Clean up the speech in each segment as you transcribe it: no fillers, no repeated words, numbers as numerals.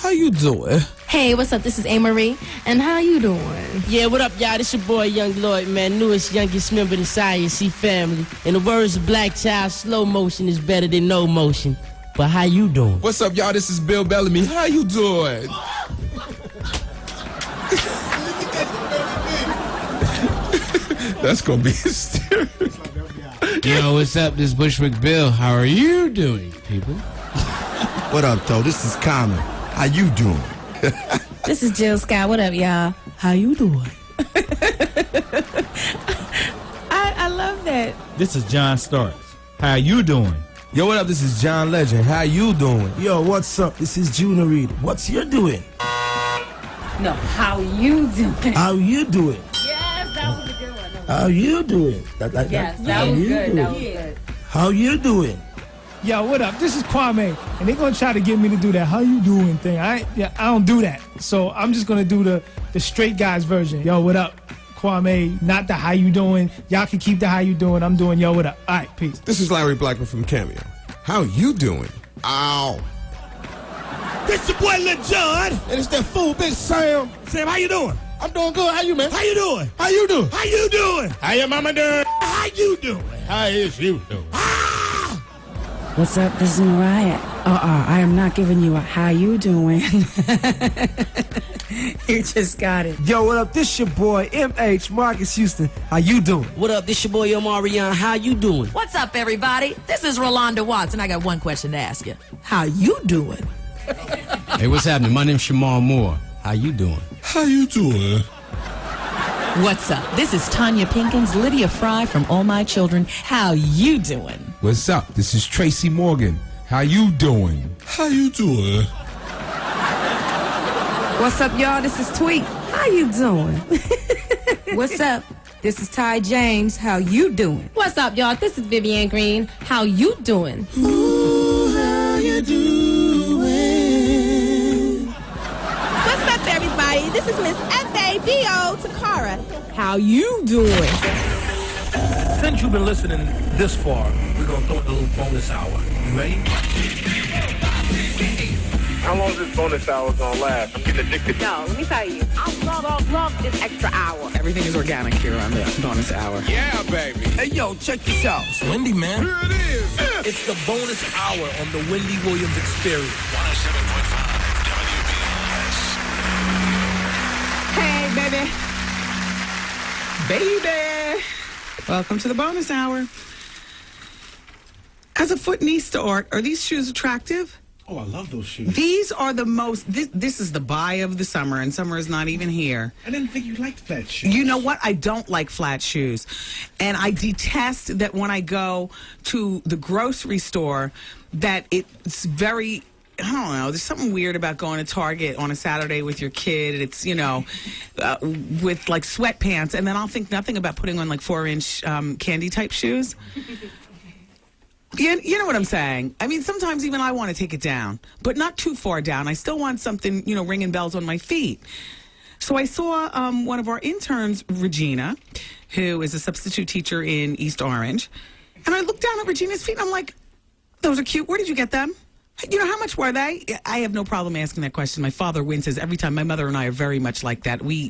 How you doing? Hey, what's up? This is A-Marie, and how you doing? Yeah, what up, y'all? This your boy, Young Lloyd, man. Newest, youngest member of the Science family. In the words of Black Child, slow motion is better than no motion. But how you doing? What's up, y'all? This is Bill Bellamy. How you doing? That's gonna be hysterical. Yo, what's up? This is Bushwick Bill. How are you doing, people? What up, though? This is Common. How you doing? This is Jill Scott. What up, y'all? How you doing? I love that. This is John Starks. How you doing? Yo, what up? This is John Legend. How you doing? Yo, what's up? This is Junior Reed. What's you doing? No, how you doing? How you doing? Yes, that was a good one. How you doing? Yes, that was good. That was good. How you doing? Yo, what up? This is Kwame, and they're gonna try to get me to do that "how you doing" thing. I don't do that, so I'm just gonna do the straight guys version. Yo, what up, Kwame? Not the "how you doing." Y'all can keep the "how you doing." I'm doing yo, what up? All right, peace. This is Larry Blackman from Cameo. How you doing? Ow. This your boy Lil John, and it's that fool Big Sam. Sam, how you doing? I'm doing good. How you, man? How you doing? How you doing? How you doing? How your mama doing? How you doing? How is you doing? What's up? This is Mariah. I am not giving you a how you doing. You just got it. Yo, what up? This your boy MH Marcus Houston. How you doing? What up? This your boy, Omarion. How you doing? What's up, everybody? This is Rolanda Watts, and I got one question to ask you. How you doing? Hey, what's happening? My name's Shamar Moore. How you doing? How you doing? What's up? This is Tanya Pinkins, Lydia Fry from All My Children. How you doing? What's up? This is Tracy Morgan. How you doing? How you doing? What's up, y'all? This is Tweet. How you doing? What's up? This is Ty James. How you doing? What's up, y'all? This is Vivian Green. How you doing? Ooh, how you doing? What's up, everybody? This is Miss F.A.B.O. Takara. How you doing? Since you've been listening this far, we're gonna throw in a little bonus hour. You ready? How long is this bonus hour gonna last? I'm getting addicted. No, let me tell you. I love this extra hour. Everything is organic here on the bonus hour. Yeah, baby. Hey, yo, check this out. It's Wendy, man. Here it is. It's the bonus hour on the Wendy Williams Experience. 107.5 WBLS. Hey, baby. Welcome to the bonus hour. As a foot and Easter art, are these shoes attractive? Oh, I love those shoes. These are the most, this is the buy of the summer, and summer is not even here. I didn't think you liked flat shoes. You know what? I don't like flat shoes. And I detest that when I go to the grocery store that it's very, I don't know, there's something weird about going to Target on a Saturday with your kid. It's, with like sweatpants, and then I'll think nothing about putting on like 4-inch candy type shoes. You know what I'm saying? I mean, sometimes even I want to take it down, but not too far down. I still want something, ringing bells on my feet. So I saw one of our interns, Regina, who is a substitute teacher in East Orange, and I looked down at Regina's feet, and I'm like, those are cute. Where did you get them? How much were they? I have no problem asking that question. My father winces every time. My mother and I are very much like that. We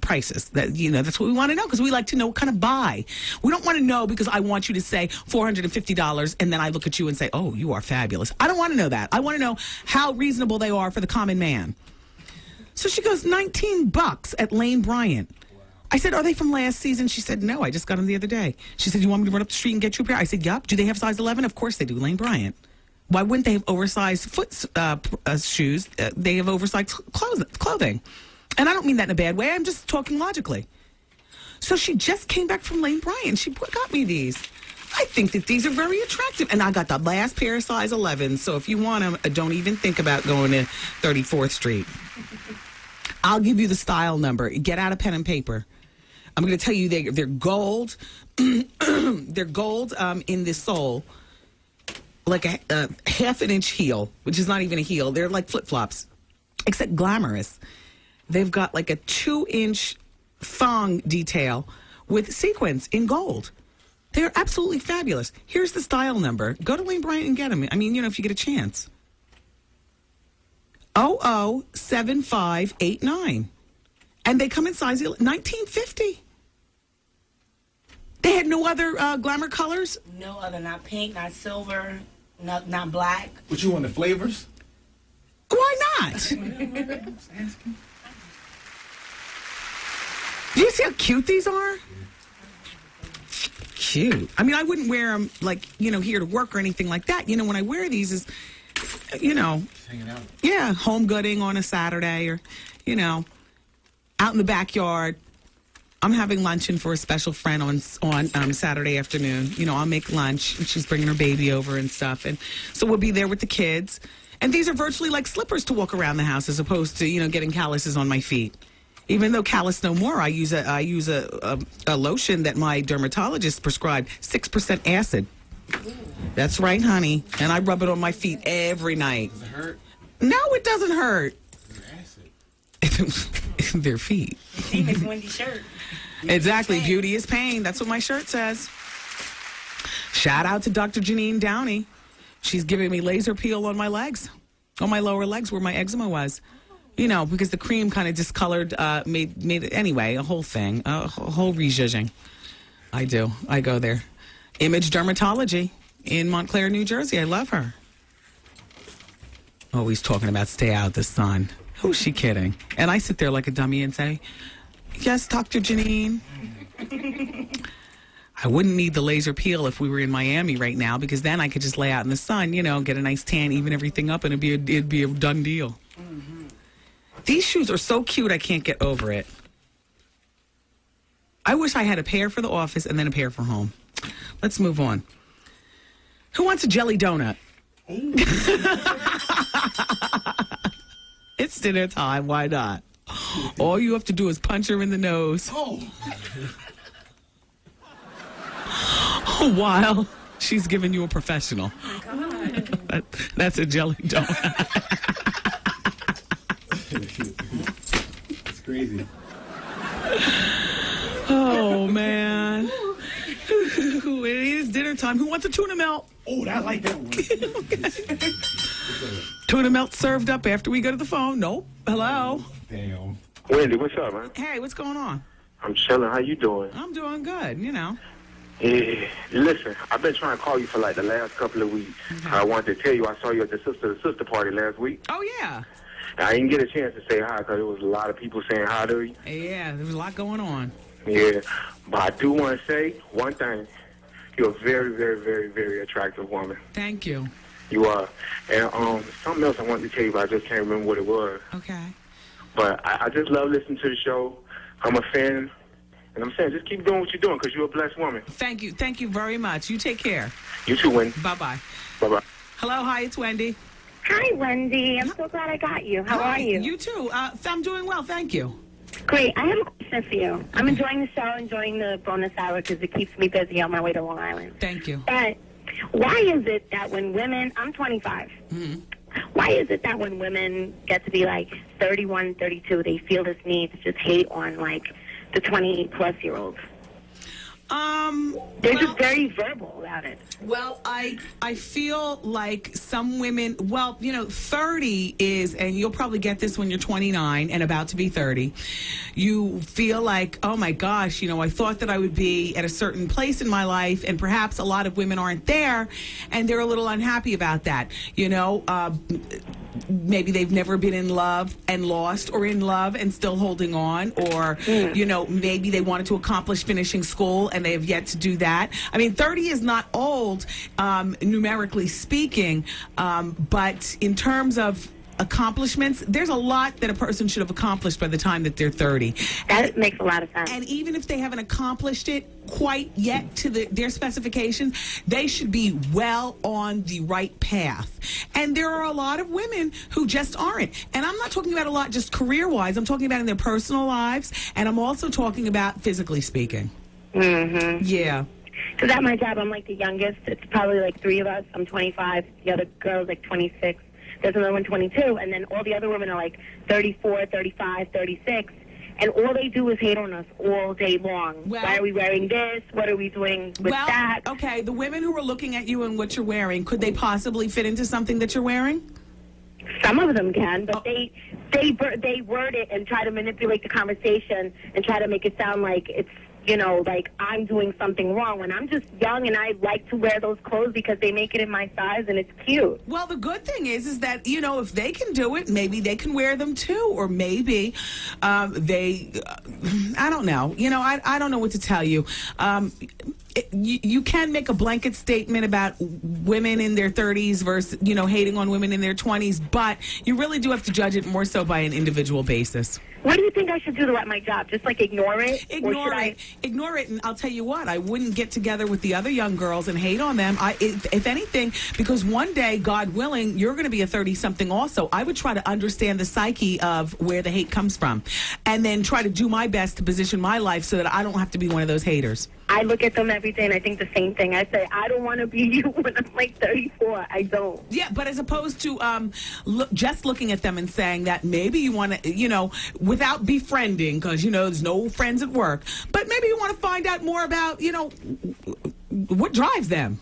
prices. That's what we want to know because we like to know what kind of buy. We don't want to know because I want you to say $450 and then I look at you and say, oh, you are fabulous. I don't want to know that. I want to know how reasonable they are for the common man. So she goes, $19 at Lane Bryant. I said, are they from last season? She said, no, I just got them the other day. She said, you want me to run up the street and get you a pair? I said, yup. Do they have size 11? Of course they do, Lane Bryant. Why wouldn't they have oversized shoes? They have oversized clothing. And I don't mean that in a bad way. I'm just talking logically. So she just came back from Lane Bryant. She got me these. I think that these are very attractive. And I got the last pair of size 11. So if you want them, don't even think about going to 34th Street. I'll give you the style number. Get out a pen and paper. I'm going to tell you they're gold. They're gold in the sole. Like a half an inch heel, which is not even a heel. They're like flip-flops, except glamorous. They've got like a 2-inch thong detail with sequins in gold. They're absolutely fabulous. Here's the style number. Go to Lane Bryant and get them. I mean, if you get a chance. 007589. And they come in size 1950. They had no other glamour colors? No other, not pink, not silver, not black. What you want, the flavors? Why not? Do you see how cute these are? Cute. I mean, I wouldn't wear them like, here to work or anything like that. When I wear these is, hanging out. Yeah, home gooding on a Saturday or, out in the backyard. I'm having luncheon for a special friend on Saturday afternoon. I'll make lunch, and she's bringing her baby over and stuff. And so we'll be there with the kids. And these are virtually like slippers to walk around the house as opposed to, getting calluses on my feet. Even though callus no more, I use a lotion that my dermatologist prescribed, 6% acid. That's right, honey. And I rub it on my feet every night. Does it hurt? No, it doesn't hurt. Their feet. You see Miss Wendy's shirt. Exactly. Beauty is pain. That's what my shirt says. Shout out to Dr. Janine Downey. She's giving me laser peel on my legs, on my lower legs where my eczema was. Because the cream kind of discolored, made it, anyway, a whole thing, a whole rejudging. I do. I go there. Image Dermatology in Montclair, New Jersey. I love her. Always talking about stay out of the sun. Who's she kidding? And I sit there like a dummy and say, yes, Dr. Janine. I wouldn't need the laser peel if we were in Miami right now, because then I could just lay out in the sun, get a nice tan, even everything up, and it'd be a done deal. Mm-hmm. These shoes are so cute, I can't get over it. I wish I had a pair for the office and then a pair for home. Let's move on. Who wants a jelly donut? It's dinner time. Why not? All you have to do is punch her in the nose. While she's giving you a professional. That's a jelly donut. It's crazy. Oh, man. It is dinner time. Who wants a tuna melt? Oh, I like that one. Tuna melt served up after we go to the phone. Nope. Hello. Damn. Wendy, what's up, man? Hey, what's going on? I'm chilling. How you doing? I'm doing good, Yeah, listen, I've been trying to call you for like the last couple of weeks. Okay. I wanted to tell you I saw you at the sister party last week. Oh, yeah. I didn't get a chance to say hi because there was a lot of people saying hi to you. Yeah, there was a lot going on. Yeah, but I do want to say one thing. You're a very, very, very, very attractive woman. Thank you. You are. And something else I wanted to tell you, but I just can't remember what it was. Okay. But I just love listening to the show. I'm a fan. And I'm saying, just keep doing what you're doing because you're a blessed woman. Thank you. Thank you very much. You take care. You too, Wendy. Bye-bye. Bye-bye. Hello. Hi, it's Wendy. Hi, Wendy. I'm so glad I got you. How are you? You too. I'm doing well. Thank you. Great. I have a question for you. I'm enjoying the show, enjoying the bonus hour because it keeps me busy on my way to Long Island. Thank you. But why is it that when women, I'm 25, why is it that when women get to be like 31, 32, they feel this need to just hate on like the 28-plus-year-olds? They're just very verbal about it. Well, I feel like some women, 30 is, and you'll probably get this when you're 29 and about to be 30, you feel like, oh my gosh, I thought that I would be at a certain place in my life, and perhaps a lot of women aren't there, and they're a little unhappy about that. Maybe they've never been in love and lost, or in love and still holding on, or, maybe they wanted to accomplish finishing school and they have yet to do that. I mean, 30 is not old, numerically speaking, but in terms of accomplishments, there's a lot that a person should have accomplished by the time that they're 30. That makes a lot of sense. And even if they haven't accomplished it quite yet to their specification, they should be well on the right path. And there are a lot of women who just aren't. And I'm not talking about a lot just career-wise. I'm talking about in their personal lives, and I'm also talking about physically speaking. Mm-hmm. Yeah. Because at my job, I'm like the youngest. It's probably like 3 of us. I'm 25. The other girl's like 26. There's another one 22. And then all the other women are like 34, 35, 36. And all they do is hate on us all day long. Why are we wearing this? What are we doing with that? Okay, the women who are looking at you and what you're wearing, could they possibly fit into something that you're wearing? Some of them can, but they word it and try to manipulate the conversation and try to make it sound like it's, you know, like I'm doing something wrong when I'm just young and I like to wear those clothes because they make it in my size and it's cute. Well, the good thing is that, you know, if they can do it, maybe they can wear them too, or maybe I don't know. You know, I don't know what to tell you. You can make a blanket statement about women in their 30s versus, you know, hating on women in their 20s, but you really do have to judge it more so by an individual basis. What do you think I should do to at my job? Just like ignore it? Ignore it, and I'll tell you what, I wouldn't get together with the other young girls and hate on them. If anything, because one day, God willing, you're going to be a 30-something also. I would try to understand the psyche of where the hate comes from, and then try to do my best to position my life so that I don't have to be one of those haters. I look at them every day and I think the same thing. I say, I don't want to be you when I'm like 34. I don't. Yeah, but as opposed to just looking at them and saying that maybe you want to, you know, without befriending, because, you know, there's no friends at work, but maybe you want to find out more about, you know, what drives them.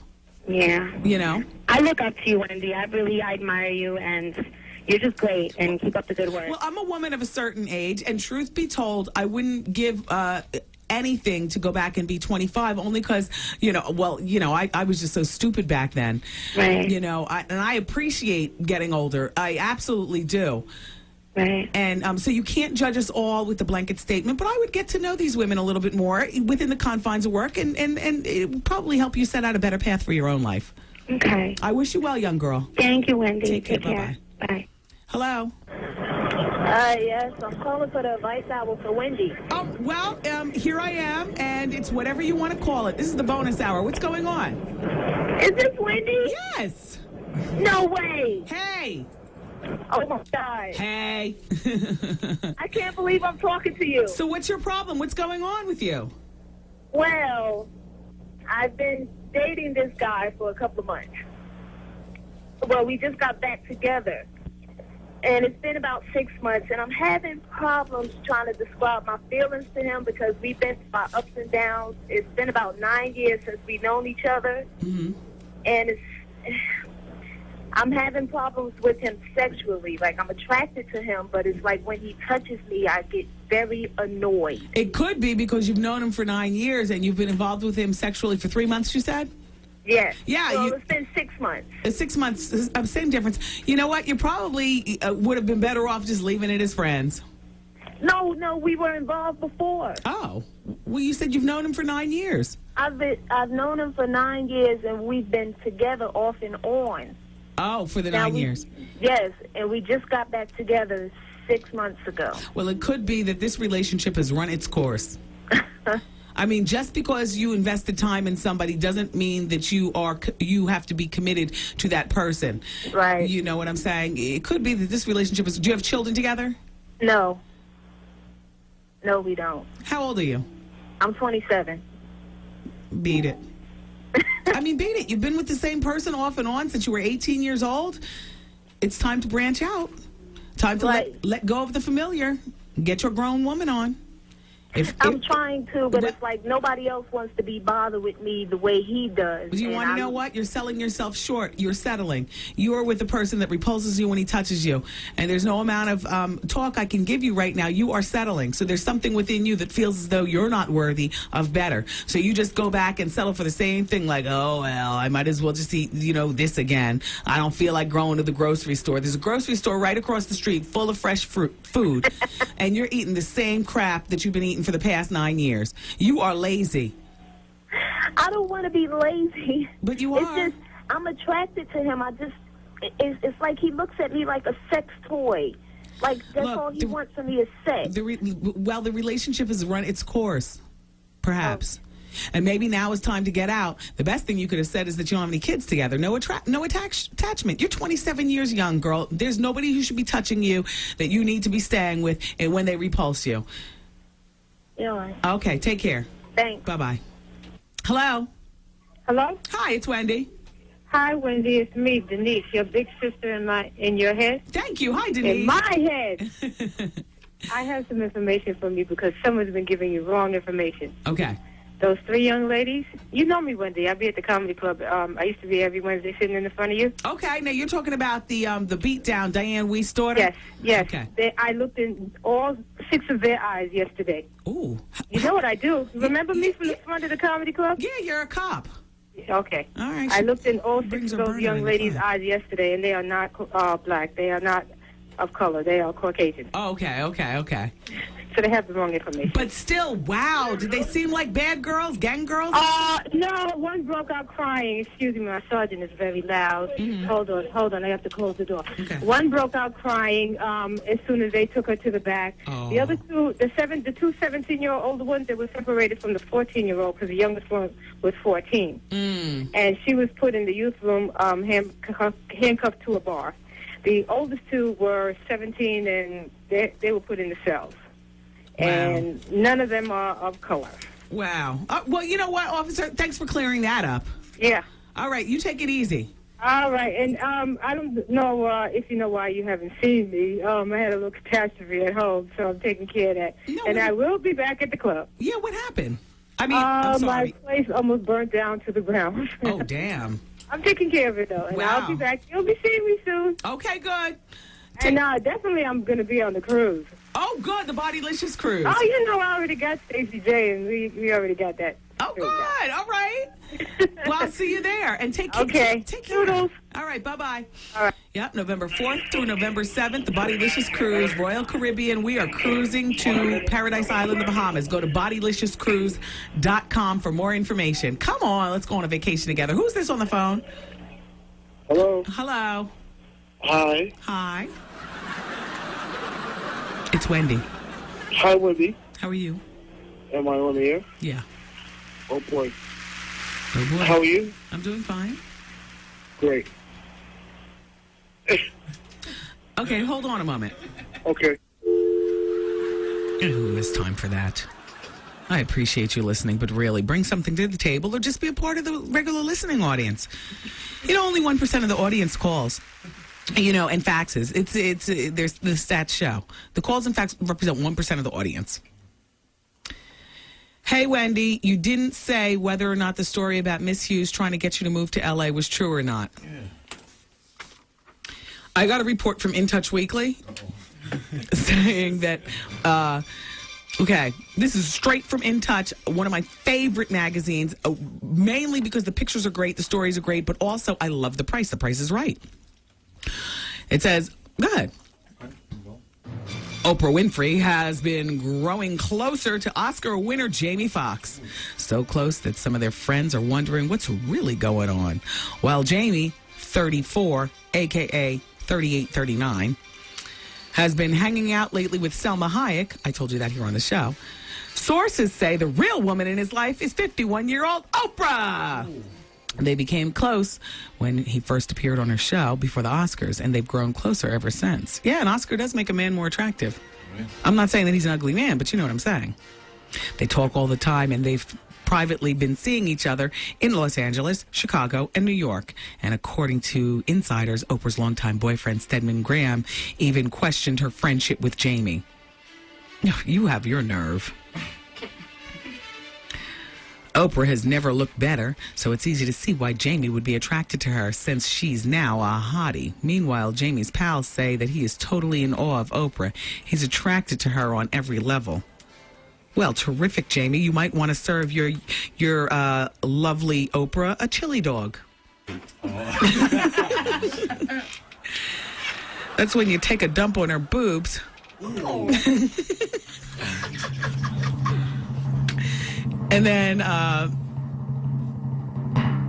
Yeah. You know? I look up to you, Wendy. I admire you, and you're just great, and keep up the good work. Well, I'm a woman of a certain age, and truth be told, I wouldn't give anything to go back and be 25, only because, you know, well, you know, I was just so stupid back then. Right. You know, and I appreciate getting older. I absolutely do. Right. And so you can't judge us all with the blanket statement, but I would get to know these women a little bit more within the confines of work, and it would probably help you set out a better path for your own life. Okay. I wish you well, young girl. Thank you, Wendy. Take care. Bye-bye. Bye. Hello. Yes, I'm calling for the advice hour for Wendy. Oh, well, here I am, and it's whatever you want to call it. This is the bonus hour. What's going on? Is this Wendy? Yes. No way. Hey. Oh, my God. Hey. I can't believe I'm talking to you. So what's your problem? What's going on with you? Well, I've been dating this guy for a couple of months. Well, we just got back together. And it's been about 6 months, and I'm having problems trying to describe my feelings to him because we've been through our ups and downs. It's been about 9 years since we've known each other. Mm-hmm. And I'm having problems with him sexually. Like, I'm attracted to him, but it's like when he touches me, I get very annoyed. It could be because you've known him for 9 years and you've been involved with him sexually for 3 months, you said? Yes. Yeah. So it's been 6 months. 6 months, same difference. You know what? You probably would have been better off just leaving it as friends. No, we were involved before. Oh. Well, you said you've known him for 9 years. I've known him for 9 years, and we've been together off and on. Oh, for the 9 years. Yes, and we just got back together 6 months ago. Well, it could be that this relationship has run its course. I mean, just because you invested time in somebody doesn't mean that you have to be committed to that person. Right. You know what I'm saying? It could be that this relationship is... Do you have children together? No. No, we don't. How old are you? I'm 27. Beat it. I mean, beat it. You've been with the same person off and on since you were 18 years old. It's time to branch out. Time to let go of the familiar. Get your grown woman on. I'm trying to, but it's like nobody else wants to be bothered with me the way he does. Do you want to know what? You're selling yourself short. You're settling. You're with the person that repulses you when he touches you. And there's no amount of talk I can give you right now. You are settling. So there's something within you that feels as though you're not worthy of better. So you just go back and settle for the same thing like, oh, well, I might as well just eat, you know, this again. I don't feel like going to the grocery store. There's a grocery store right across the street full of fresh food. And you're eating the same crap that you've been eating for the past 9 years. You are lazy. I don't want to be lazy. But you are. It's just, I'm attracted to him. It's like he looks at me like a sex toy. Like, that's all he wants from me is sex. The relationship has run its course, perhaps. And maybe now is time to get out. The best thing you could have said is that you don't have any kids together. No attachment. You're 27 years young, girl. There's nobody who should be touching you that you need to be staying with and when they repulse you. Yeah. Okay, take care. Thanks. Bye-bye. Hello? Hello? Hi, it's Wendy. Hi, Wendy. It's me, Denise, your big sister in your head. Thank you. Hi, Denise. In my head. I have some information from you because someone's been giving you wrong information. Okay. Those 3 young ladies. You know me, Wendy. I be at the comedy club. I used to be every Wednesday sitting in the front of you. Okay, now you're talking about the beatdown, Diane Weist's daughter? Yes. Okay. I looked in all 6 of their eyes yesterday. Ooh. You know what I do? Remember me from the front of the comedy club? Yeah, you're a cop. Okay. All right. I looked in all 6 of those young ladies' eyes yesterday, and they are not black. They are not of color. They are Caucasian. Oh, okay. So they have the wrong information. But still, wow. Did they seem like bad girls, gang girls? No, one broke out crying. Excuse me, my sergeant is very loud. Hold on, I have to close the door. Okay. One broke out crying as soon as they took her to the back. Oh. The other two, the 2 17-year-old older ones, they were separated from the 14-year-old because the youngest one was 14. And she was put in the youth room, handcuffed to a bar. The oldest 2 were 17, and they were put in the cells. Wow. And none of them are of color. Wow. Well, you know what, officer? Thanks for clearing that up. Yeah. All right, you take it easy. All right. And I don't know if you know why you haven't seen me. I had a little catastrophe at home, so I'm taking care of that. No, and I will be back at the club. Yeah, what happened? I mean, I'm sorry. My place almost burnt down to the ground. Oh, damn. I'm taking care of it, though. And Wow. I'll be back. You'll be seeing me soon. Okay, good. And definitely I'm going to be on the cruise. Oh, good. The Bodylicious cruise. Oh, you know, I already got Stacey J, and we already got that. Oh, good. All right. Well, I'll see you there. And take care. Take care. Toodles. All right. Bye-bye. All right. Yep, November 4th through November 7th, the Bodylicious Cruise, Royal Caribbean. We are cruising to Paradise Island, the Bahamas. Go to bodyliciouscruise.com for more information. Come on. Let's go on a vacation together. Who's this on the phone? Hello. Hello. Hi. Hi. It's Wendy. Hi, Wendy. How are you? Am I on the air? Yeah. Oh, boy. Oh, boy. How are you? I'm doing fine. Great. Okay, hold on a moment. Okay. Ooh, it's time for that. I appreciate you listening, but really, bring something to the table or just be a part of the regular listening audience. You know, only 1% of the audience calls. You know, and faxes. There's the stats show. The calls and fax represent 1% of the audience. Hey, Wendy, you didn't say whether or not the story about Miss Hughes trying to get you to move to L.A. was true or not. Yeah. I got a report from In Touch Weekly saying that, okay, this is straight from In Touch, one of my favorite magazines, mainly because the pictures are great, the stories are great, but also I love the price. The price is right. It says, go ahead. Oprah Winfrey has been growing closer to Oscar winner Jamie Foxx. So close that some of their friends are wondering what's really going on. While Jamie, 34, a.k.a. 3839, has been hanging out lately with Selma Hayek. I told you that here on the show. Sources say the real woman in his life is 51-year-old Oprah. Ooh. They became close when he first appeared on her show before the Oscars, and they've grown closer ever since. Yeah, an Oscar does make a man more attractive. Right. I'm not saying that he's an ugly man, but you know what I'm saying. They talk all the time, and they've privately been seeing each other in Los Angeles, Chicago, and New York. And according to insiders, Oprah's longtime boyfriend, Stedman Graham, even questioned her friendship with Jamie. You have your nerve. Oprah has never looked better, so it's easy to see why Jamie would be attracted to her since she's now a hottie. Meanwhile, Jamie's pals say that he is totally in awe of Oprah. He's attracted to her on every level. Well, terrific, Jamie. You might want to serve your lovely Oprah a chili dog. That's when you take a dump on her boobs. And then,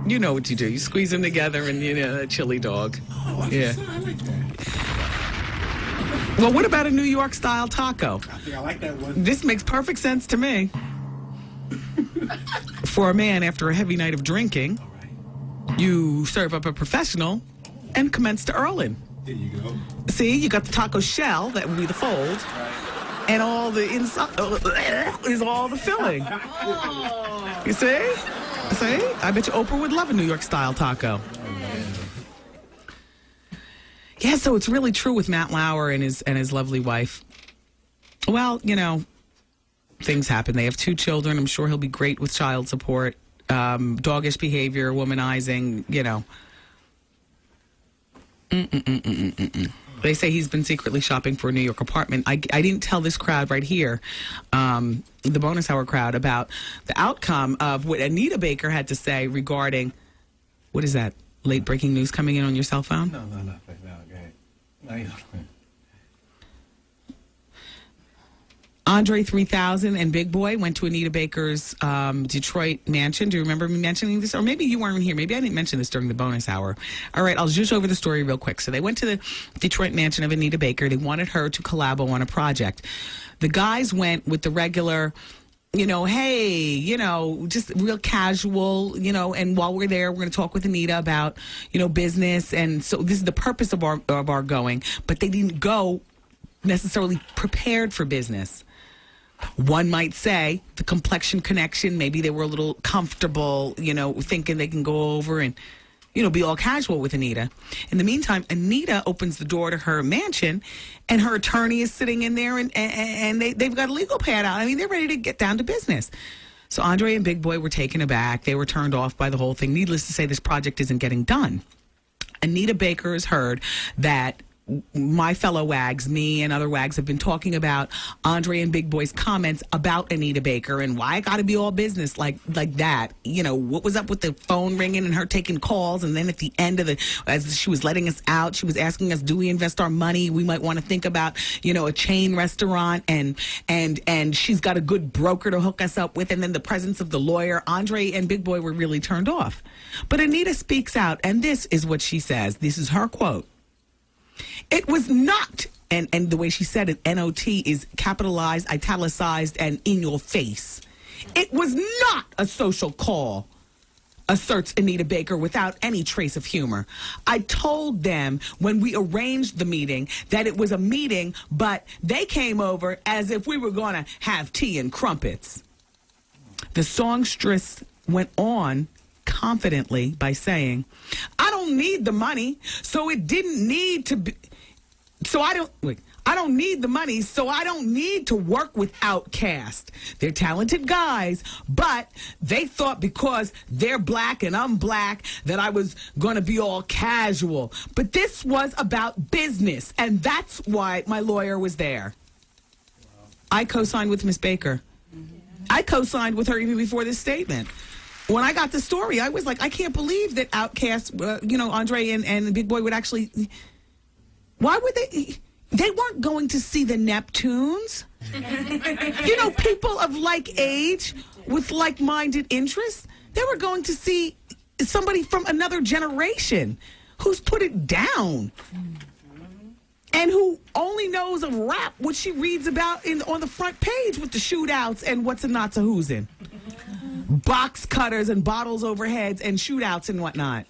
you know what you do. You squeeze them together and, you know, a chili dog. Oh, yeah. I like that. Well, what about a New York-style taco? I think I like that one. This makes perfect sense to me. For a man after a heavy night of drinking, you serve up a professional and commence to Erlin. There you go. See, you got the taco shell, that would be the fold. Right. And all the inside is all the filling. Oh. You see? See? I bet you Oprah would love a New York-style taco. Yeah, so it's really true with Matt Lauer and his lovely wife. Well, you know, things happen. They have 2 children. I'm sure he'll be great with child support. Doggish behavior, womanizing, you know. They say he's been secretly shopping for a New York apartment. I didn't tell this crowd right here, the bonus hour crowd, about the outcome of what Anita Baker had to say regarding, what is that, late breaking news coming in on your cell phone? No, nothing. No, okay. No, you don't. Andre 3000 and Big Boy went to Anita Baker's Detroit mansion. Do you remember me mentioning this? Or maybe you weren't here. Maybe I didn't mention this during the bonus hour. All right, I'll just over the story real quick. So they went to the Detroit mansion of Anita Baker. They wanted her to collabo on a project. The guys went with the regular, you know, hey, you know, just real casual, you know, and while we're there, we're going to talk with Anita about, you know, business. And so this is the purpose of our going. But they didn't go necessarily prepared for business. One might say the complexion connection, maybe they were a little comfortable, you know, thinking they can go over and, you know, be all casual with Anita. In the meantime, Anita opens the door to her mansion, and her attorney is sitting in there, and they've got a legal pad out. I mean, they're ready to get down to business. So Andre and Big Boy were taken aback. They were turned off by the whole thing. Needless to say, this project isn't getting done. Anita Baker has heard that my fellow wags, me and other wags, have been talking about Andre and Big Boy's comments about Anita Baker and why I got to be all business like that. You know, what was up with the phone ringing and her taking calls? And then at the end of as she was letting us out, she was asking us, do we invest our money? We might want to think about, you know, a chain restaurant, and she's got a good broker to hook us up with. And then the presence of the lawyer, Andre and Big Boy were really turned off. But Anita speaks out, and this is what she says. This is her quote. It was not, and the way she said it, N-O-T is capitalized, italicized, and in your face. It was not a social call, asserts Anita Baker without any trace of humor. I told them when we arranged the meeting that it was a meeting, but they came over as if we were going to have tea and crumpets. The songstress went on confidently by saying, I don't need the money, so it didn't need to be, I don't need the money, so I don't need to work with Outkast. They're talented guys, but they thought because they're black and I'm black that I was going to be all casual. But this was about business, and that's why my lawyer was there. I co-signed with Miss Baker. I co-signed with her even before this statement. When I got the story, I was like, I can't believe that Outkast, you know, Andre and Big Boy would actually... Why would they... They weren't going to see the Neptunes. You know, people of like age with like-minded interests. They were going to see somebody from another generation who's put it down and who only knows of rap, what she reads about on the front page with the shootouts and what's a not to who's in. Box cutters and bottles over heads and shootouts and whatnot.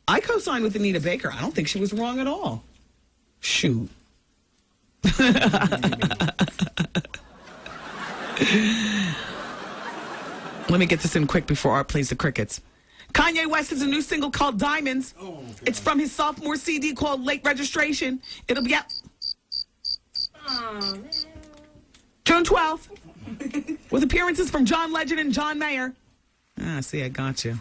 I co-signed with Anita Baker. I don't think she was wrong at all. Shoot. Let me get this in quick before Art plays the crickets. Kanye West has a new single called Diamonds. It's from his sophomore CD called Late Registration. It'll be out June 12th. With appearances from John Legend and John Mayer. See, I got you.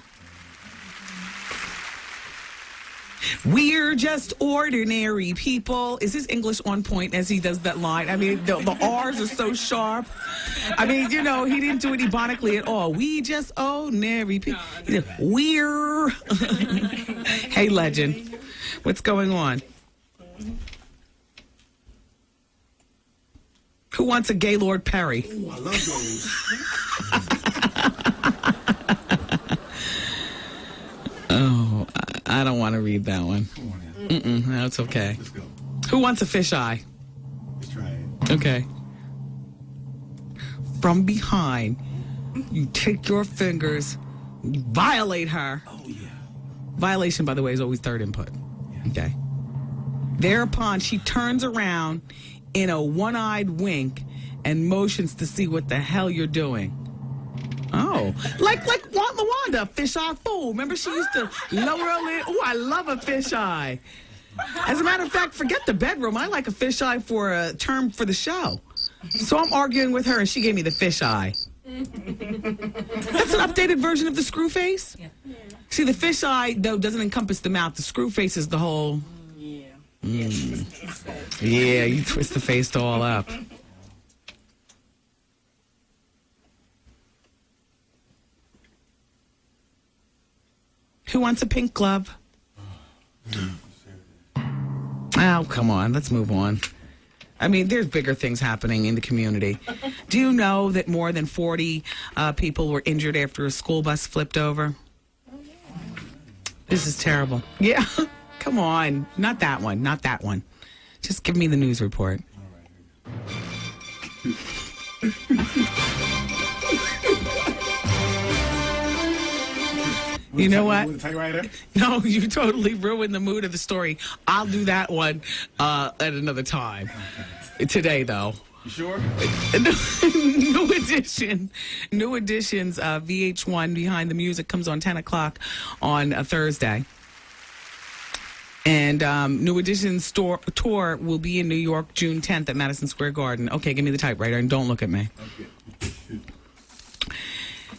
We're just ordinary people. Is his English on point as he does that line? I mean, the R's are so sharp. I mean, you know, he didn't do it ebonically at all. We just ordinary people. We're. Hey, Legend, what's going on? Who wants a Gaylord Perry? Ooh, I love those. Oh, I don't want to read that one. No, it's okay. Let's go. Who wants a fisheye? Let's try it. Okay. From behind, you take your fingers, you violate her. Oh, yeah. Violation, by the way, is always third input. Yeah. Okay. Thereapon, she turns around in a one-eyed wink and motions to see what the hell you're doing. Oh, like LaWanda, fisheye fool. Remember she used to lower her lid? Oh, I love a fisheye. As a matter of fact, forget the bedroom. I like a fisheye for a term for the show. So I'm arguing with her, and she gave me the fish eye. That's an updated version of the screw face? Yeah. See, the fish eye, though, doesn't encompass the mouth. The screw face is the whole... Yeah. Yeah, you twist the face all up. Who wants a pink glove? Oh, come on. Let's move on. I mean, there's bigger things happening in the community. Do you know that more than 40 people were injured after a school bus flipped over? This is terrible. Yeah. Come on. Not that one. Not that one. Just give me the news report. You know what? No, you totally ruined the mood of the story. I'll do that one at another time. Okay. Today, though. You sure? New edition. New editions of VH1 Behind the Music comes on 10 o'clock on a Thursday. And New Edition's tour will be in New York June 10th at Madison Square Garden. Okay, give me the typewriter and don't look at me. Okay.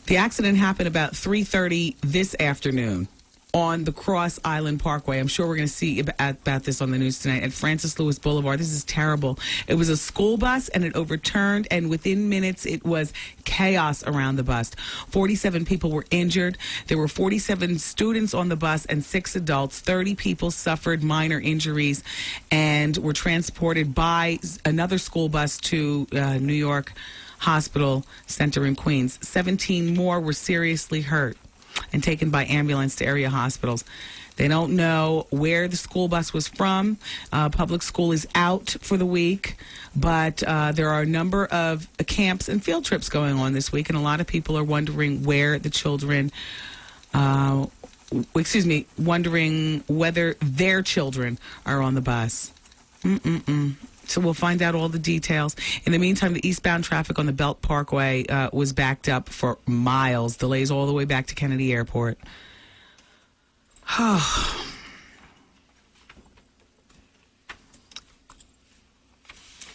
The accident happened about 3:30 this afternoon on the Cross Island Parkway. I'm sure we're going to see about this on the news tonight at Francis Lewis Boulevard. This is terrible. It was a school bus, and it overturned, and within minutes, it was chaos around the bus. 47 people were injured. There were 47 students on the bus and 6 adults. 30 people suffered minor injuries and were transported by another school bus to New York Hospital Center in Queens. 17 more were seriously hurt and taken by ambulance to area hospitals. They don't know where the school bus was from. Public school is out for the week, but there are a number of camps and field trips going on this week, and a lot of people are wondering where the children, wondering whether their children are on the bus. So we'll find out all the details. In the meantime, the eastbound traffic on the Belt Parkway was backed up for miles. Delays all the way back to Kennedy Airport.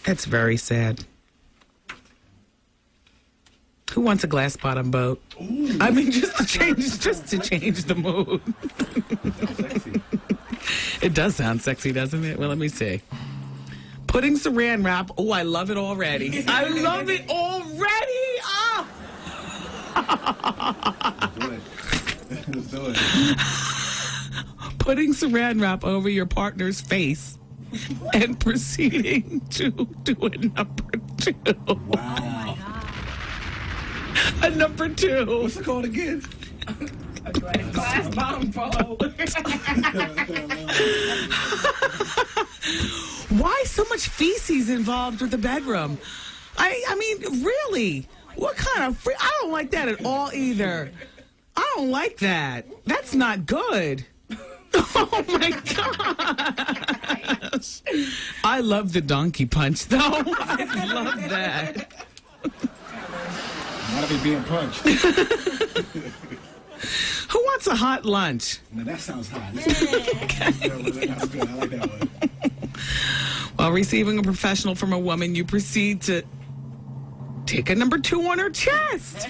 That's very sad. Who wants a glass bottom boat? Ooh. I mean, just to change the mood. It does sound sexy, doesn't it? Well, let me see. Putting saran wrap. Oh, I love it already. I love it already. Oh. Let's do it. Putting saran wrap over your partner's face and proceeding to do a number 2. Wow. A number 2. What's it called again? Glass bottom bowl. Why so much feces involved with the bedroom? I mean, really? What kind of I don't like that at all either. I don't like that. That's not good. Oh my gosh. I love the donkey punch though. I love that. Not be being punched. Who wants a hot lunch? Now that sounds hot. That's good. I like that one. While receiving a professional from a woman, you proceed to take a number 2 on her chest.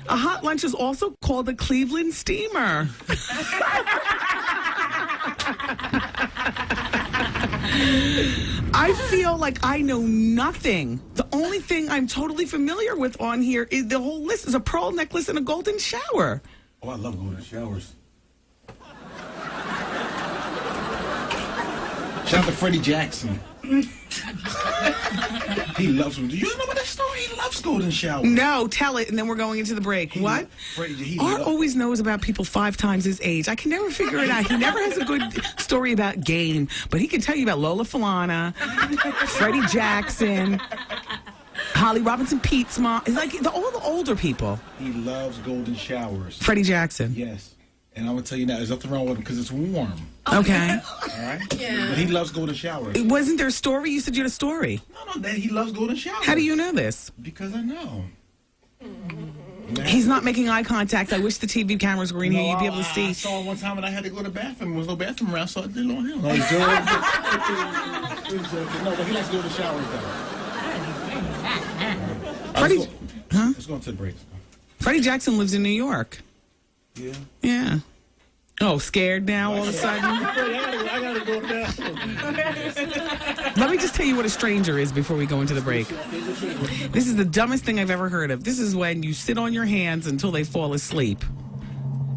A hot lunch is also called a Cleveland steamer. I feel like I know nothing. The only thing I'm totally familiar with on here is the whole list is a pearl necklace and a golden shower. Oh, I love golden showers. Shout out to Freddie Jackson. He loves them. Do you remember that story? He loves golden showers. No, tell it, and then we're going into the break. What? Art always knows about people 5 times his age. I can never figure it out. He never has a good story about game, but he can tell you about Lola Falana, Freddie Jackson, Holly Robinson Pete's mom. It's like all the older people. He loves golden showers. Freddie Jackson. Yes. And I'm going to tell you now, there's nothing wrong with him because it's warm. Okay. All right? Yeah. But he loves golden showers. Wasn't there a story? You said you had a story. No, that he loves golden showers. How do you know this? Because I know. He's not making eye contact. I wish the TV cameras were in here. You'd be able to see. I saw him one time and I had to go to the bathroom. There was no bathroom around, so I did it on him. No, but he likes golden showers, though. Freddie, huh? Let's go to the break. Freddie Jackson lives in New York. Yeah. Yeah. Oh, scared now all of a sudden? I gotta go down. Let me just tell you what a stranger is before we go into the break. This is the dumbest thing I've ever heard of. This is when you sit on your hands until they fall asleep.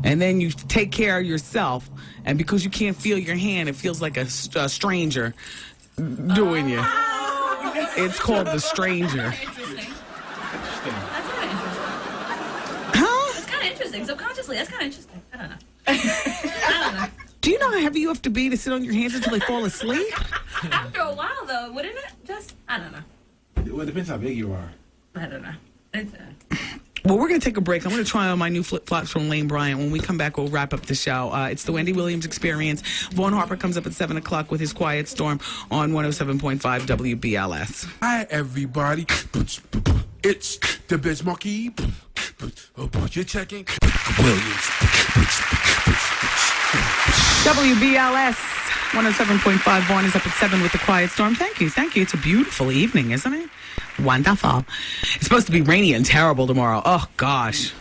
And then you take care of yourself. And because you can't feel your hand, it feels like a stranger doing you. It's called the stranger. That's kind of interesting. Subconsciously, that's kind of interesting. I don't know. I don't know. Do you know how heavy you have to be to sit on your hands until they fall asleep? After a while, though, wouldn't it? Just, I don't know. Well, it depends how big you are. I don't know. It's, Well, we're going to take a break. I'm going to try on my new flip-flops from Lane Bryant. When we come back, we'll wrap up the show. It's the Wendy Williams Experience. Vaughn Harper comes up at 7 o'clock with his Quiet Storm on 107.5 WBLS. Hi, everybody. It's the Biz Monkey. You're checking Williams. WBLS 107.5. Vaughn is up at 7 with the Quiet Storm. Thank you. Thank you. It's a beautiful evening, isn't it? Wonderful. It's supposed to be rainy and terrible tomorrow. Oh, gosh.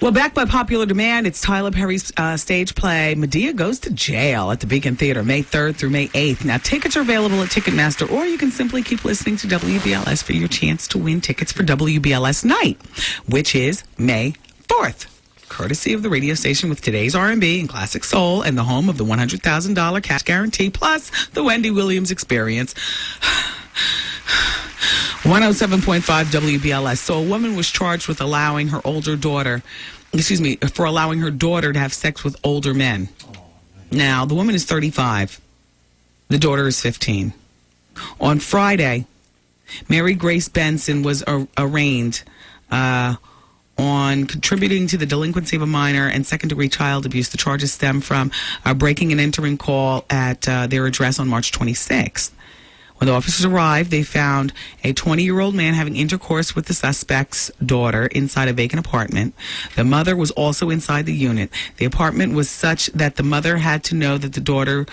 Well, back by popular demand, it's Tyler Perry's stage play, Medea Goes to Jail, at the Beacon Theater, May 3rd through May 8th. Now, tickets are available at Ticketmaster, or you can simply keep listening to WBLS for your chance to win tickets for WBLS Night, which is May 4th. Courtesy of the radio station with today's R&B and classic soul, and the home of the $100,000 cash guarantee, plus the Wendy Williams Experience. 107.5 WBLS. So a woman was charged with allowing her daughter to have sex with older men. Now, the woman is 35. The daughter is 15. On Friday, Mary Grace Benson was arraigned on contributing to the delinquency of a minor and second-degree child abuse. The charges stem from a breaking and entering call at their address on March 26th. When the officers arrived, they found a 20-year-old man having intercourse with the suspect's daughter inside a vacant apartment. The mother was also inside the unit. The apartment was such that the mother had to know that the daughter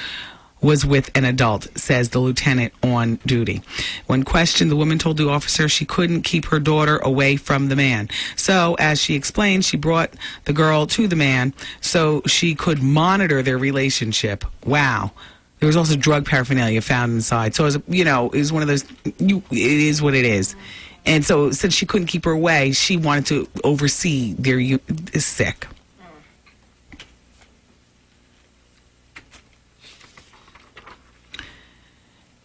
was with an adult, says the lieutenant on duty. When questioned, the woman told the officer she couldn't keep her daughter away from the man. So, as she explained, she brought the girl to the man so she could monitor their relationship. Wow. There was also drug paraphernalia found inside. So, it was one of those, it is what it is. And so, since she couldn't keep her away, she wanted to oversee their, sick.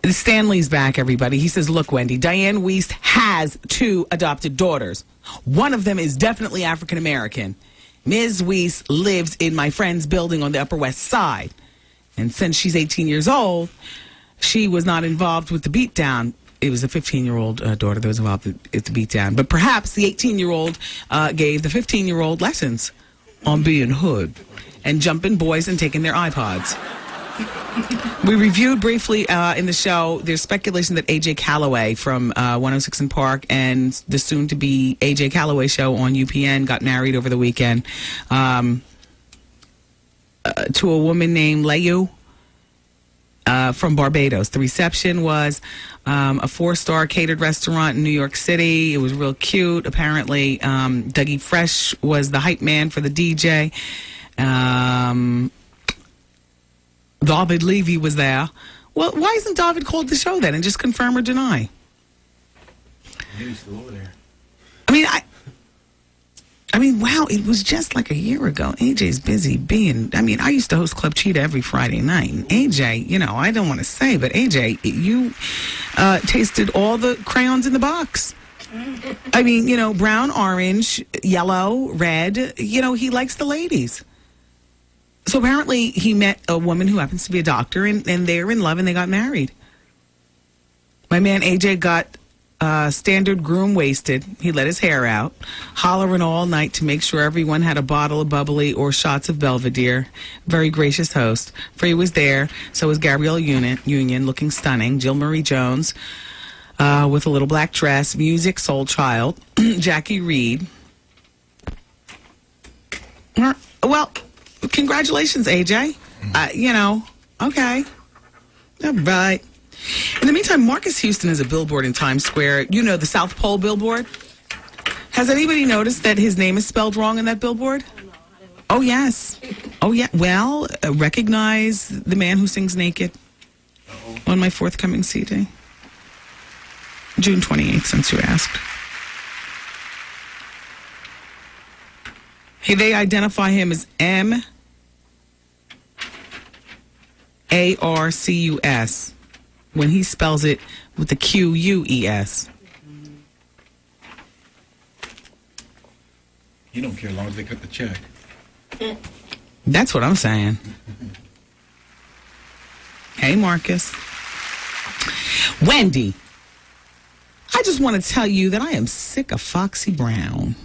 Stanley's back, everybody. He says, look, Wendy, Diane Wiest has 2 adopted daughters. One of them is definitely African-American. Ms. Wiest lives in my friend's building on the Upper West Side. And since she's 18 years old, she was not involved with the beatdown. It was a 15-year-old daughter that was involved at the beatdown. But perhaps the 18-year-old gave the 15-year-old lessons on being hood and jumping boys and taking their iPods. We reviewed briefly in the show, there's speculation that A.J. Calloway from 106 in Park and the soon-to-be A.J. Calloway show on UPN got married over the weekend to a woman named Leyu from Barbados. The reception was a 4-star catered restaurant in New York City. It was real cute. Apparently, Dougie Fresh was the hype man for the DJ. David Levy was there. Well, why isn't David called the show then and just confirm or deny? He's still over there. I mean, wow, it was just like a year ago. AJ's busy being, I used to host Club Cheetah every Friday night. And AJ, I don't want to say, but AJ, you tasted all the crayons in the box. Brown, orange, yellow, red. He likes the ladies. So apparently he met a woman who happens to be a doctor, and they're in love and they got married. My man AJ got standard groom wasted. He let his hair out, hollering all night to make sure everyone had a bottle of bubbly or shots of Belvedere. Very gracious host. Free was there. So was Gabrielle Union, looking stunning. Jill Marie Jones with a little black dress. Music, Soul Child. Jackie Reed. Well, congratulations, AJ. Okay. All right. In the meantime, Marcus Houston has a billboard in Times Square. You know, the South Pole billboard. Has anybody noticed that his name is spelled wrong in that billboard? Oh, yes. Oh, yeah. Well, recognize the man who sings naked on my forthcoming CD. June 28th, since you asked. Hey, they identify him as M-A-R-C-U-S when he spells it with the Q-U-E-S. You don't care as long as they cut the check. That's what I'm saying. Hey, Marcus. Wendy, I just want to tell you that I am sick of Foxy Brown.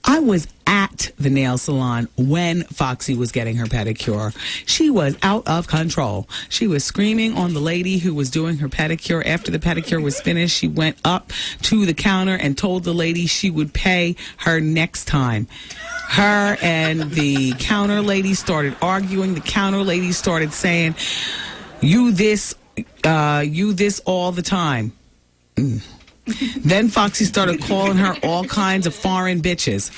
I was at the nail salon when Foxy was getting her pedicure. She was out of control. She was screaming on the lady who was doing her pedicure. After the pedicure was finished, she went up to the counter and told the lady she would pay her next time. Her and the counter lady started arguing. The counter lady started saying, you this all the time. Then Foxy started calling her all kinds of foreign bitches.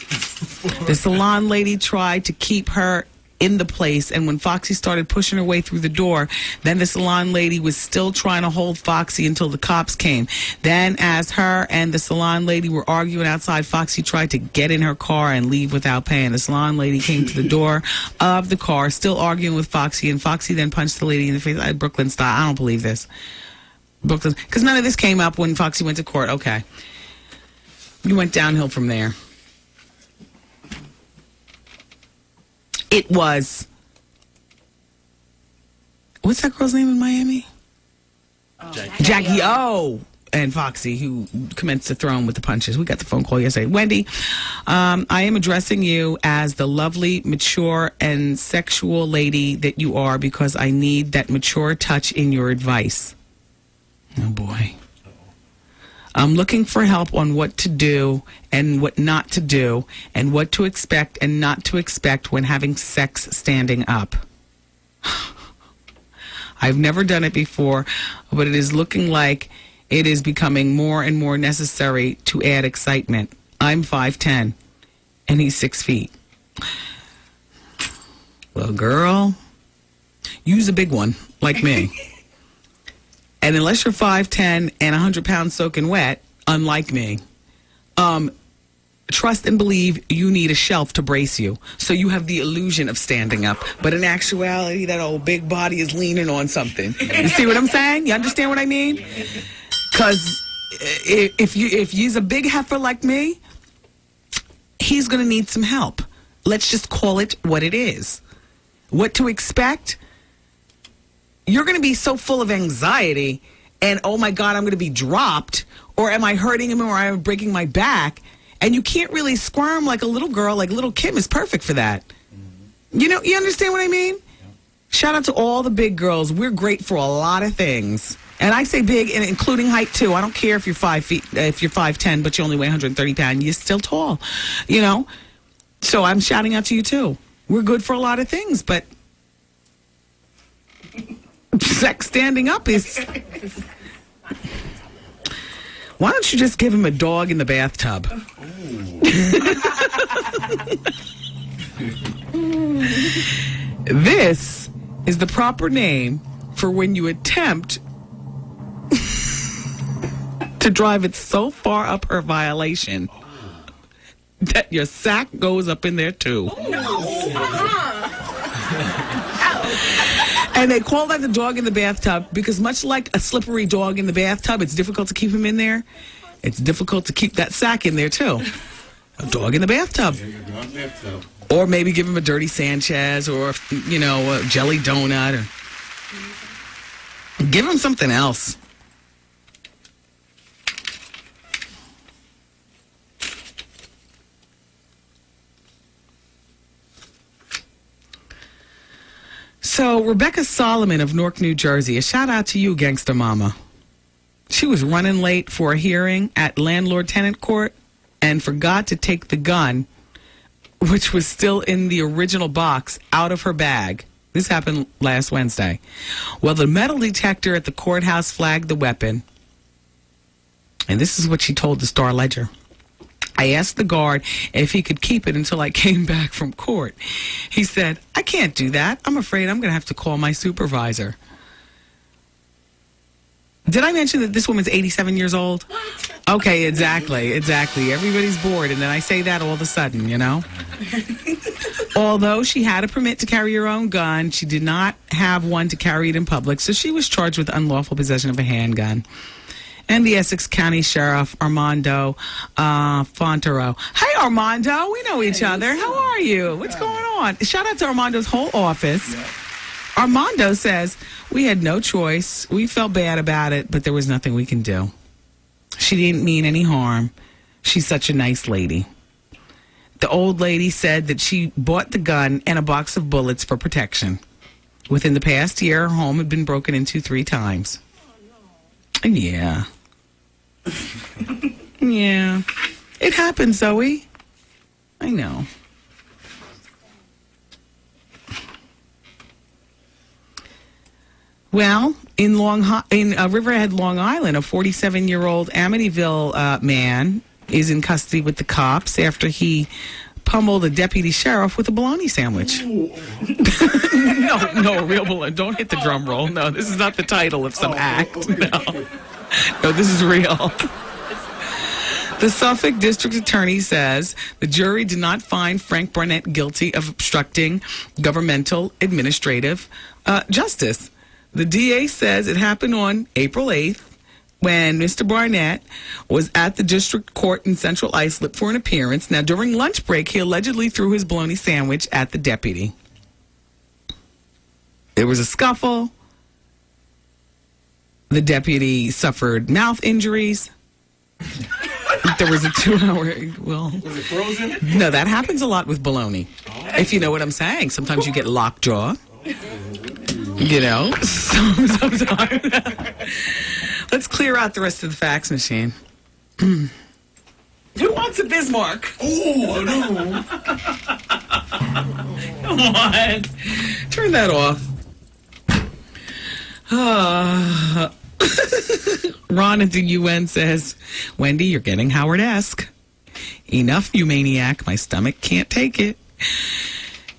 The salon lady tried to keep her in the place, and when Foxy started pushing her way through the door, then the salon lady was still trying to hold Foxy until the cops came. Then as her and the salon lady were arguing outside, Foxy tried to get in her car and leave without paying. The salon lady came to the door of the car, still arguing with Foxy, and Foxy then punched the lady in the face. Brooklyn style. I don't believe this. Brooklyn, because none of this came up when Foxy went to court. Okay. You went downhill from there. It was, what's that girl's name in Miami? Jackie O and Foxy, who commenced to throw him with the punches. We got the phone call yesterday. Wendy, I am addressing you as the lovely, mature, and sexual lady that you are because I need that mature touch in your advice. Oh, boy. I'm looking for help on what to do and what not to do and what to expect and not to expect when having sex standing up. I've never done it before, but it is looking like it is becoming more and more necessary to add excitement. I'm 5'10", and he's 6 feet. Well, girl, use a big one like me. And unless you're 5'10" and 100 pounds soaking wet, unlike me, trust and believe you need a shelf to brace you. So you have the illusion of standing up. But in actuality, that old big body is leaning on something. You see what I'm saying? You understand what I mean? Because if he's a big heifer like me, he's going to need some help. Let's just call it what it is. What to expect? You're going to be so full of anxiety and, oh, my God, I'm going to be dropped, or am I hurting him, or am I breaking my back? And you can't really squirm like a little girl, like little Kim is perfect for that. You know, you understand what I mean? Yeah. Shout out to all the big girls. We're great for a lot of things. And I say big, and including height, too. I don't care if you're 5 feet, if you're 5'10", but you only weigh 130 pounds. You're still tall, you know? So I'm shouting out to you, too. We're good for a lot of things, but sex standing up is... Why don't you just give him a dog in the bathtub? This is the proper name for when you attempt to drive it so far up her violation that your sack goes up in there too. And they call that the dog in the bathtub because much like a slippery dog in the bathtub, it's difficult to keep him in there. It's difficult to keep that sack in there, too. A dog in the bathtub. Or maybe give him a dirty Sanchez or, you know, a jelly donut. Or give him something else. So, Rebecca Solomon of Newark, New Jersey, a shout out to you, Gangsta Mama. She was running late for a hearing at landlord-tenant court and forgot to take the gun, which was still in the original box, out of her bag. This happened last Wednesday. Well, the metal detector at the courthouse flagged the weapon. And this is what she told the Star Ledger. I asked the guard if he could keep it until I came back from court. He said, I can't do that. I'm afraid I'm going to have to call my supervisor. Did I mention that this woman's 87 years old? Okay, exactly. Everybody's bored, and then I say that all of a sudden, you know? Although she had a permit to carry her own gun, she did not have one to carry it in public, so she was charged with unlawful possession of a handgun. And the Essex County Sheriff, Armando Fontero. Hey, Armando. We know each other. How are you? What's going on? Shout out to Armando's whole office. Yeah. Armando says, we had no choice. We felt bad about it, but there was nothing we can do. She didn't mean any harm. She's such a nice lady. The old lady said that she bought the gun and a box of bullets for protection. Within the past year, her home had been broken into 3 times. Yeah. Yeah. It happens, Zoe. I know. Well, in Riverhead, Long Island, a 47-year-old Amityville man is in custody with the cops after he pummeled a deputy sheriff with a bologna sandwich. No, a real bologna. Don't hit the drum roll. No, this is not the title of some act. No, this is real. The Suffolk District Attorney says the jury did not find Frank Barnett guilty of obstructing governmental administrative justice. The DA says it happened on April 8th when Mr. Barnett was at the district court in Central Islip for an appearance. Now, during lunch break, he allegedly threw his bologna sandwich at the deputy. There was a scuffle. The deputy suffered mouth injuries. There was a 2-hour, well... Was it frozen? No, that happens a lot with bologna. If you know what I'm saying. Sometimes you get lockjaw. You know, sometimes. Let's clear out the rest of the fax machine. Who wants a Bismarck? Oh, no. Come on. Turn that off. Ron at the UN says, Wendy, you're getting Howard-esque. Enough, you maniac. My stomach can't take it.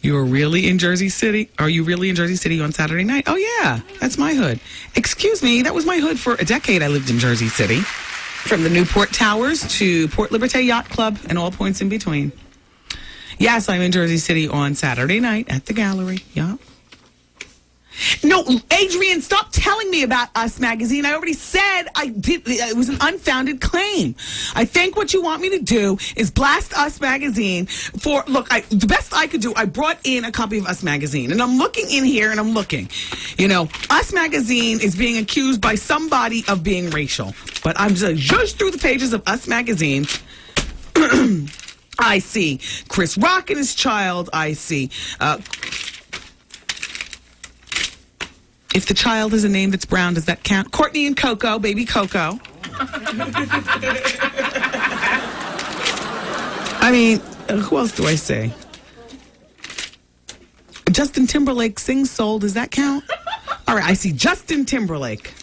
You're really in Jersey City? Are you really in Jersey City on Saturday night? Oh, yeah. That's my hood. Excuse me. That was my hood for a decade. I lived in Jersey City. From the Newport Towers to Port Liberté Yacht Club and all points in between. Yes, I'm in Jersey City on Saturday night at the gallery. Yeah. No, Adrian, stop telling me about Us Magazine. I already said it was an unfounded claim. I think what you want me to do is blast Us Magazine for, look, the best I could do, I brought in a copy of Us Magazine, and I'm looking in here, and I'm looking. You know, Us Magazine is being accused by somebody of being racial, but I'm just through the pages of Us Magazine. I see Chris Rock and his child. I see... if the child is a name that's brown, does that count? Courtney and Coco, baby Coco. I mean, who else do I say? Justin Timberlake sings Soul, does that count? All right, I see Justin Timberlake.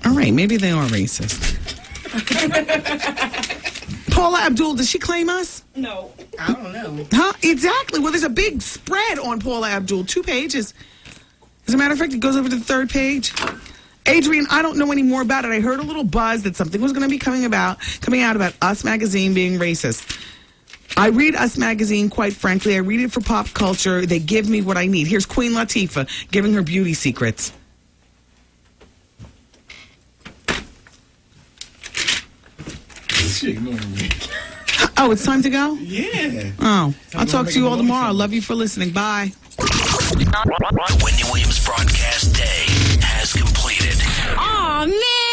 All right, maybe they are racist. Paula Abdul, does she claim us? No. I don't know. Huh? Exactly. Well, there's a big spread on Paula Abdul, 2 pages. As a matter of fact, it goes over to the 3rd page. Adrian, I don't know any more about it. I heard a little buzz that something was going to be coming out about Us Magazine being racist. I read Us Magazine, quite frankly. I read it for pop culture. They give me what I need. Here's Queen Latifah giving her beauty secrets. Oh, it's time to go? Yeah. Oh, I'll talk to you all tomorrow. I love you for listening. Bye. The Wendy Williams broadcast day has completed. Aw, man.